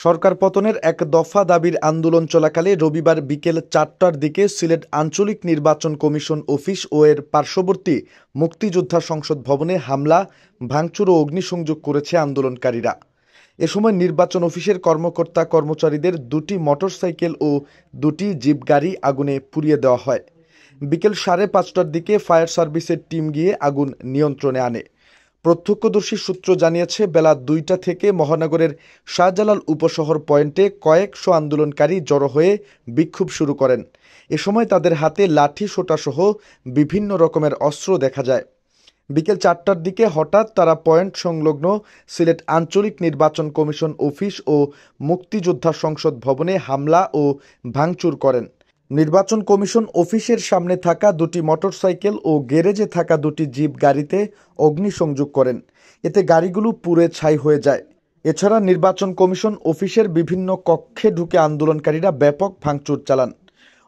সরকার পতনের এক দফা দাবির আন্দোলন চলাকালে রবিবার বিকেল ৪টার দিকে সিলেট আঞ্চলিক নির্বাচন কমিশন অফিস ও এর পার্শ্ববর্তী মুক্তিযোদ্ধা সংসদ ভবনে হামলা, ভাঙচুর ও অগ্নিসংযোগ করেছে আন্দোলনকারীরা। এ সময় নির্বাচন অফিসের কর্মকর্তা-কর্মচারীদের দুটি মোটরসাইকেল ও দুটি জিপ গাড়ি আগুনে পুড়িয়ে দেওয়া হয়। বিকেল ৫:৩০টার দিকে ফায়ার সার্ভিসের টিম গিয়ে আগুন নিয়ন্ত্রণে আনে। প্রত্যক্ষদর্শী সূত্র জানিয়েছে, বেলা ২টা থেকে মহানগরের শাহজালাল উপশহর পয়েন্টে কয়েকশো আন্দোলনকারী জড়ো হয়ে বিক্ষোভ শুরু করেন। এ সময় তাদের হাতে লাঠি সোঁটাসহ বিভিন্ন রকমের অস্ত্র দেখা যায়। বিকেল ৪টার দিকে হঠাৎ তারা পয়েন্ট সংলগ্ন সিলেট আঞ্চলিক নির্বাচন কমিশন অফিস ও মুক্তিযোদ্ধা সংসদ ভবনে হামলা ও ভাঙচুর করেন। নির্বাচন কমিশন অফিসের সামনে থাকা দুটি মোটরসাইকেল ও গ্যারেজে থাকা দুটি জিপ গাড়িতে অগ্নিসংযোগ করেন। এতে গাড়িগুলো পুড়ে ছাই হয়ে যায়। এছাড়া নির্বাচন কমিশন অফিসের বিভিন্ন কক্ষে ঢুকে আন্দোলনকারীরা ব্যাপক ভাঙচুর চালান।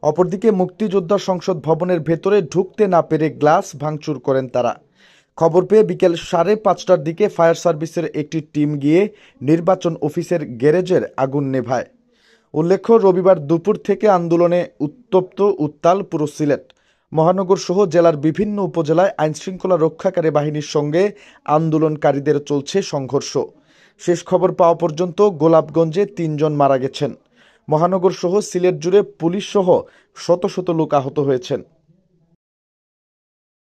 অপরদিকে মুক্তিযোদ্ধা সংসদ ভবনের ভেতরে ঢুকতে না পেরে গ্লাস ভাঙচুর করেন তারা। খবর পেয়ে বিকেল ৫:৩০টার দিকে ফায়ার সার্ভিসের একটি টিম গিয়ে নির্বাচন অফিসের গ্যারেজের আগুন নেভায়। উল্লেখ্য, রবিবার দুপুর থেকে আন্দোলনে উত্তাল পুরো সিলেট মহানগর সহ জেলার বিভিন্ন উপজেলায় আইনশৃঙ্খলা রক্ষাকারী বাহিনীর সঙ্গে আন্দোলনকারীদের চলছে সংঘর্ষ। শেষ খবর পাওয়া পর্যন্ত গোলাপগঞ্জে ৩ জন মারা গেছেন। মহানগর সহ সিলেট জুড়ে পুলিশ সহ শত শত লোক আহত হয়েছেন।